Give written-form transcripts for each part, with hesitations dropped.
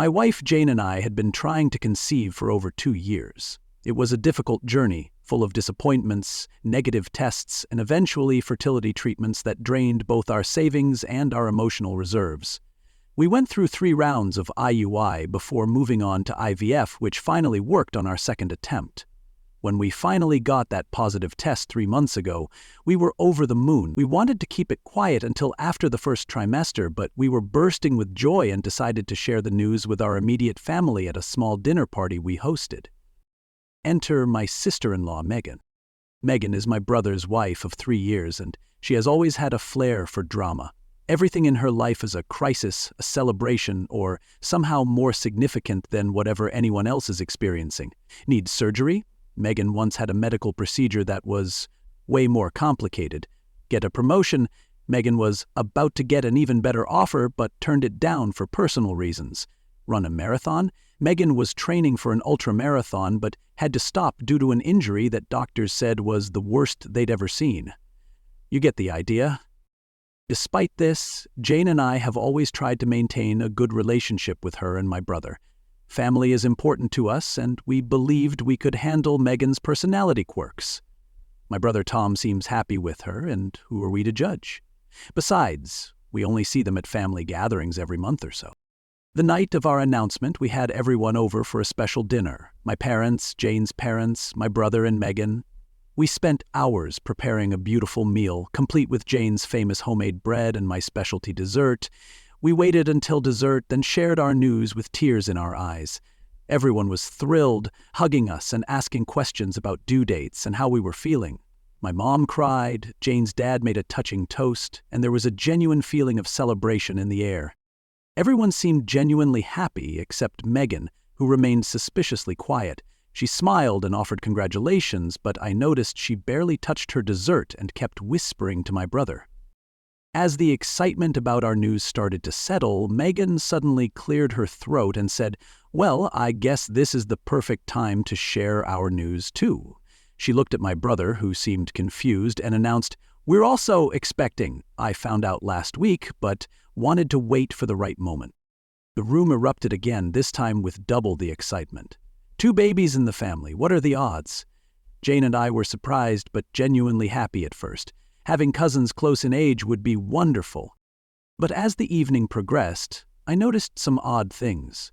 My wife Jane and I had been trying to conceive for over 2 years. It was a difficult journey, full of disappointments, negative tests, and eventually fertility treatments that drained both our savings and our emotional reserves. We went through 3 rounds of IUI before moving on to IVF, which finally worked on our second attempt. When we finally got that positive test 3 months ago, we were over the moon. We wanted to keep it quiet until after the first trimester, but we were bursting with joy and decided to share the news with our immediate family at a small dinner party we hosted. Enter my sister-in-law, Megan. Megan is my brother's wife of 3 years, and she has always had a flair for drama. Everything in her life is a crisis, a celebration, or somehow more significant than whatever anyone else is experiencing. Needs surgery? Megan once had a medical procedure that was way more complicated. Get a promotion? Megan was about to get an even better offer but turned it down for personal reasons. Run a marathon? Megan was training for an ultramarathon but had to stop due to an injury that doctors said was the worst they'd ever seen. You get the idea. Despite this, Jane and I have always tried to maintain a good relationship with her and my brother. Family is important to us, and we believed we could handle Megan's personality quirks. My brother Tom seems happy with her, and who are we to judge? Besides, we only see them at family gatherings every month or so. The night of our announcement, we had everyone over for a special dinner. My parents, Jane's parents, my brother and Megan. We spent hours preparing a beautiful meal, complete with Jane's famous homemade bread and my specialty dessert. We waited until dessert, then shared our news with tears in our eyes. Everyone was thrilled, hugging us and asking questions about due dates and how we were feeling. My mom cried, Jane's dad made a touching toast, and there was a genuine feeling of celebration in the air. Everyone seemed genuinely happy except Megan, who remained suspiciously quiet. She smiled and offered congratulations, but I noticed she barely touched her dessert and kept whispering to my brother. As the excitement about our news started to settle, Megan suddenly cleared her throat and said, "Well, I guess this is the perfect time to share our news too." She looked at my brother, who seemed confused, and announced, "We're also expecting. I found out last week, but wanted to wait for the right moment." The room erupted again, this time with double the excitement. 2 babies in the family, what are the odds? Jane and I were surprised but genuinely happy at first. Having cousins close in age would be wonderful. But as the evening progressed, I noticed some odd things.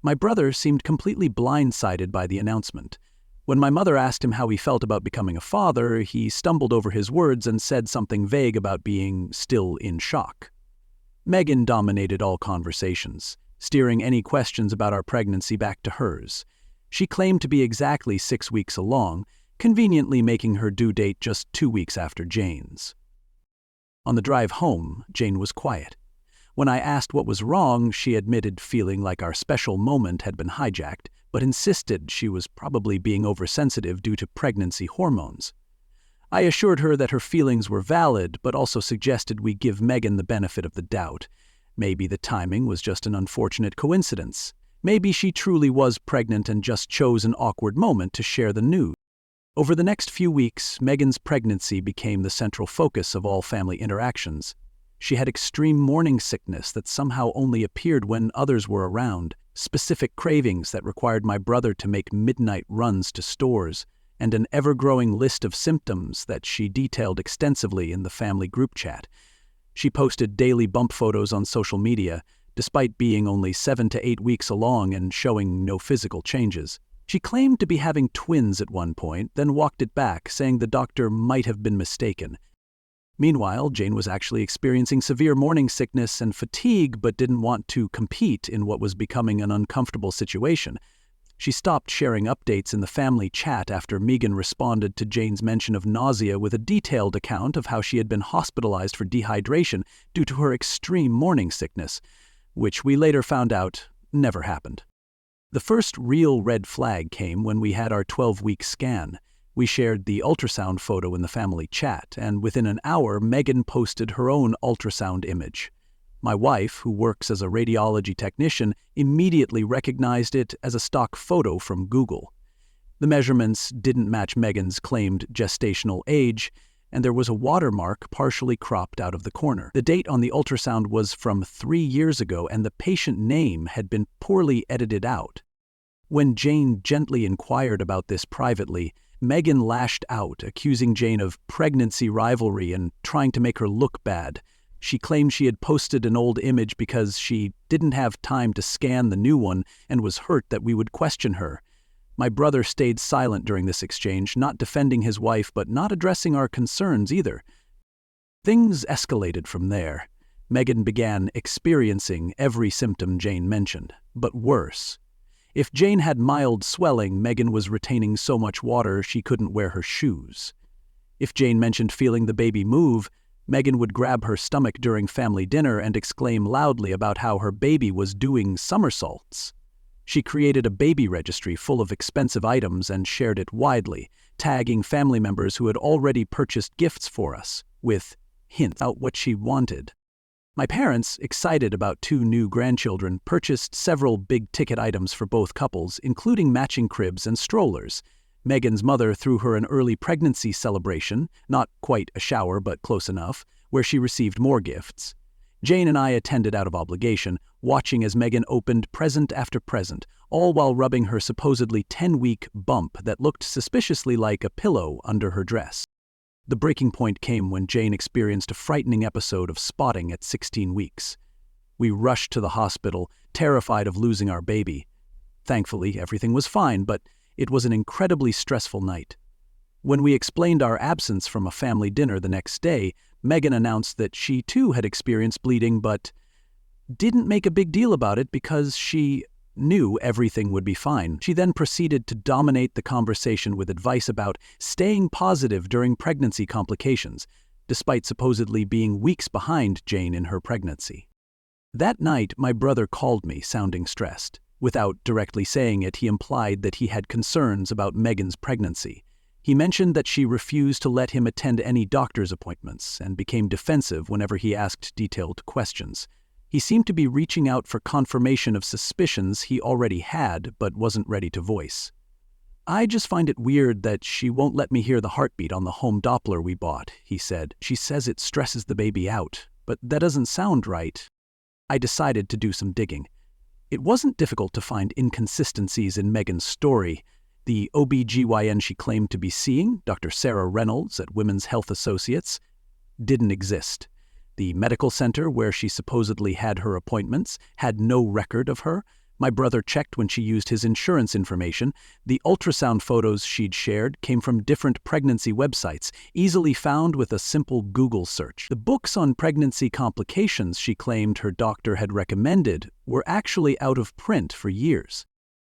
My brother seemed completely blindsided by the announcement. When my mother asked him how he felt about becoming a father, he stumbled over his words and said something vague about being still in shock. Megan dominated all conversations, steering any questions about our pregnancy back to hers. She claimed to be exactly 6 weeks along, conveniently making her due date just 2 weeks after Jane's. On the drive home, Jane was quiet. When I asked what was wrong, she admitted feeling like our special moment had been hijacked, but insisted she was probably being oversensitive due to pregnancy hormones. I assured her that her feelings were valid, but also suggested we give Megan the benefit of the doubt. Maybe the timing was just an unfortunate coincidence. Maybe she truly was pregnant and just chose an awkward moment to share the news. Over the next few weeks, Megan's pregnancy became the central focus of all family interactions. She had extreme morning sickness that somehow only appeared when others were around, specific cravings that required my brother to make midnight runs to stores, and an ever-growing list of symptoms that she detailed extensively in the family group chat. She posted daily bump photos on social media, despite being only 7 to 8 weeks along and showing no physical changes. She claimed to be having twins at one point, then walked it back, saying the doctor might have been mistaken. Meanwhile, Jane was actually experiencing severe morning sickness and fatigue but didn't want to compete in what was becoming an uncomfortable situation. She stopped sharing updates in the family chat after Megan responded to Jane's mention of nausea with a detailed account of how she had been hospitalized for dehydration due to her extreme morning sickness, which we later found out never happened. The first real red flag came when we had our 12-week scan. We shared the ultrasound photo in the family chat, and within an hour, Megan posted her own ultrasound image. My wife, who works as a radiology technician, immediately recognized it as a stock photo from Google. The measurements didn't match Megan's claimed gestational age. and there was a watermark partially cropped out of the corner. The date on the ultrasound was from 3 years ago, and the patient name had been poorly edited out. When Jane gently inquired about this privately, Megan lashed out, accusing Jane of pregnancy rivalry and trying to make her look bad. She claimed she had posted an old image because she didn't have time to scan the new one and was hurt that we would question her. My brother stayed silent during this exchange, not defending his wife but not addressing our concerns either. Things escalated from there. Megan began experiencing every symptom Jane mentioned, but worse. If Jane had mild swelling, Megan was retaining so much water she couldn't wear her shoes. If Jane mentioned feeling the baby move, Megan would grab her stomach during family dinner and exclaim loudly about how her baby was doing somersaults. She created a baby registry full of expensive items and shared it widely, tagging family members who had already purchased gifts for us, with hints about what she wanted. My parents, excited about 2 new grandchildren, purchased several big-ticket items for both couples, including matching cribs and strollers. Megan's mother threw her an early pregnancy celebration, not quite a shower but close enough, where she received more gifts. Jane and I attended out of obligation, watching as Megan opened present after present, all while rubbing her supposedly 10-week bump that looked suspiciously like a pillow under her dress. The breaking point came when Jane experienced a frightening episode of spotting at 16 weeks. We rushed to the hospital, terrified of losing our baby. Thankfully, everything was fine, but it was an incredibly stressful night. When we explained our absence from a family dinner the next day, Megan announced that she too had experienced bleeding but didn't make a big deal about it because she knew everything would be fine. She then proceeded to dominate the conversation with advice about staying positive during pregnancy complications, despite supposedly being weeks behind Jane in her pregnancy. That night, my brother called me, sounding stressed. Without directly saying it, he implied that he had concerns about Megan's pregnancy. He mentioned that she refused to let him attend any doctor's appointments and became defensive whenever he asked detailed questions. He seemed to be reaching out for confirmation of suspicions he already had but wasn't ready to voice. "I just find it weird that she won't let me hear the heartbeat on the home Doppler we bought," he said. "She says it stresses the baby out, but that doesn't sound right." I decided to do some digging. It wasn't difficult to find inconsistencies in Megan's story. The OB/GYN she claimed to be seeing, Dr. Sarah Reynolds at Women's Health Associates, didn't exist. The medical center where she supposedly had her appointments had no record of her. My brother checked when she used his insurance information. The ultrasound photos she'd shared came from different pregnancy websites, easily found with a simple Google search. The books on pregnancy complications she claimed her doctor had recommended were actually out of print for years.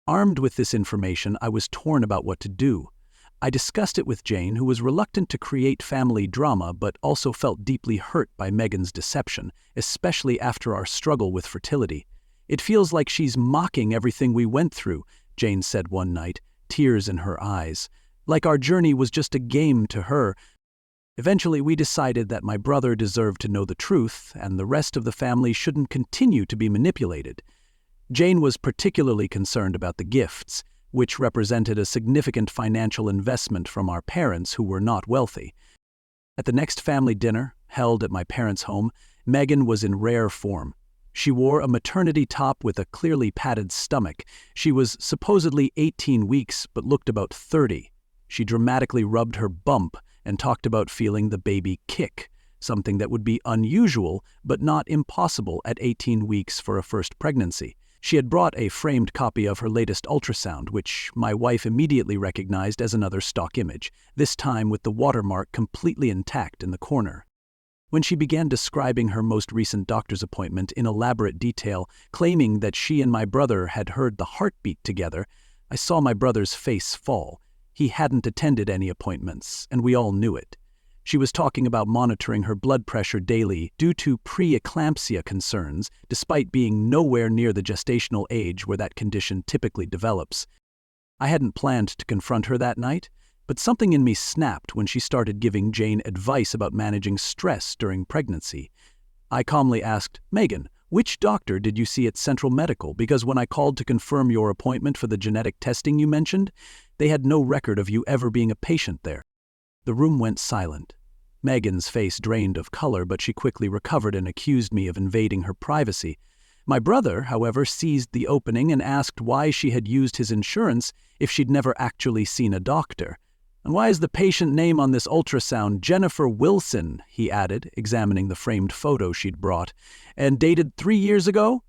Armed with this information, I was torn about what to do. I discussed it with Jane, who was reluctant to create family drama but also felt deeply hurt by Megan's deception, especially after our struggle with fertility. "It feels like she's mocking everything we went through," Jane said one night, tears in her eyes. "Like our journey was just a game to her." Eventually, we decided that my brother deserved to know the truth, and the rest of the family shouldn't continue to be manipulated. Jane was particularly concerned about the gifts, which represented a significant financial investment from our parents who were not wealthy. At the next family dinner, held at my parents' home, Megan was in rare form. She wore a maternity top with a clearly padded stomach. She was supposedly 18 weeks but looked about 30. She dramatically rubbed her bump and talked about feeling the baby kick, something that would be unusual but not impossible at 18 weeks for a first pregnancy. She had brought a framed copy of her latest ultrasound, which my wife immediately recognized as another stock image, this time with the watermark completely intact in the corner. When she began describing her most recent doctor's appointment in elaborate detail, claiming that she and my brother had heard the heartbeat together, I saw my brother's face fall. He hadn't attended any appointments, and we all knew it. She was talking about monitoring her blood pressure daily due to preeclampsia concerns, despite being nowhere near the gestational age where that condition typically develops. I hadn't planned to confront her that night, but something in me snapped when she started giving Jane advice about managing stress during pregnancy. I calmly asked, "Megan, which doctor did you see at Central Medical? Because when I called to confirm your appointment for the genetic testing you mentioned, they had no record of you ever being a patient there." The room went silent. Megan's face drained of color, but she quickly recovered and accused me of invading her privacy. My brother, however, seized the opening and asked why she had used his insurance if she'd never actually seen a doctor. "And why is the patient name on this ultrasound Jennifer Wilson?" he added, examining the framed photo she'd brought. "And dated 3 years ago?"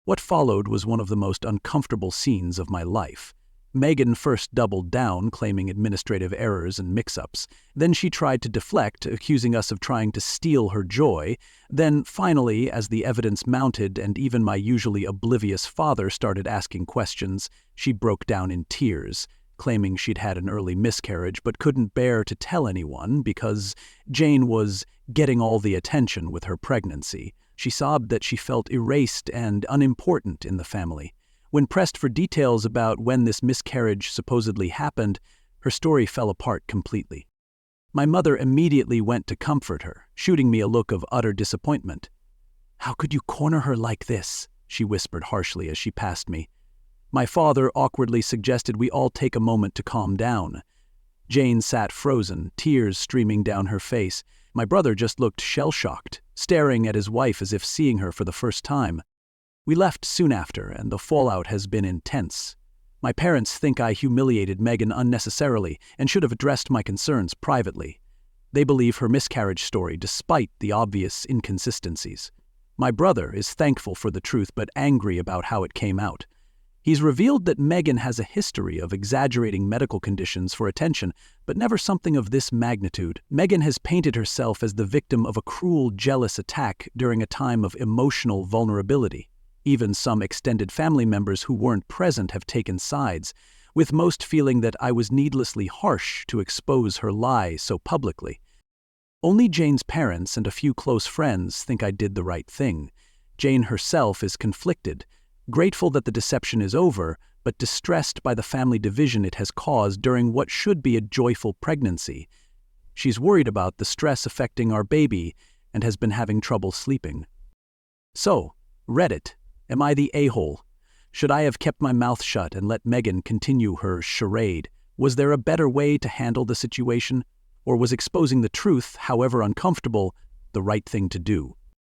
What followed was one of the most uncomfortable scenes of my life. Megan first doubled down, claiming administrative errors and mix-ups. Then she tried to deflect, accusing us of trying to steal her joy. Then, finally, as the evidence mounted and even my usually oblivious father started asking questions, she broke down in tears, claiming she'd had an early miscarriage but couldn't bear to tell anyone because Jane was getting all the attention with her pregnancy. She sobbed that she felt erased and unimportant in the family. When pressed for details about when this miscarriage supposedly happened, her story fell apart completely. My mother immediately went to comfort her, shooting me a look of utter disappointment. "How could you corner her like this?" she whispered harshly as she passed me. My father awkwardly suggested we all take a moment to calm down. Jane sat frozen, tears streaming down her face. My brother just looked shell-shocked, staring at his wife as if seeing her for the first time. We left soon after, and the fallout has been intense. My parents think I humiliated Megan unnecessarily and should have addressed my concerns privately. They believe her miscarriage story despite the obvious inconsistencies. My brother is thankful for the truth but angry about how it came out. He's revealed that Megan has a history of exaggerating medical conditions for attention, but never something of this magnitude. Megan has painted herself as the victim of a cruel, jealous attack during a time of emotional vulnerability. Even some extended family members who weren't present have taken sides, with most feeling that I was needlessly harsh to expose her lie so publicly. Only Jane's parents and a few close friends think I did the right thing. Jane herself is conflicted, grateful that the deception is over, but distressed by the family division it has caused during what should be a joyful pregnancy. She's worried about the stress affecting our baby and has been having trouble sleeping. So, Reddit. Am I the a-hole? Should I have kept my mouth shut and let Megan continue her charade? Was there a better way to handle the situation? Or was exposing the truth, however uncomfortable, the right thing to do?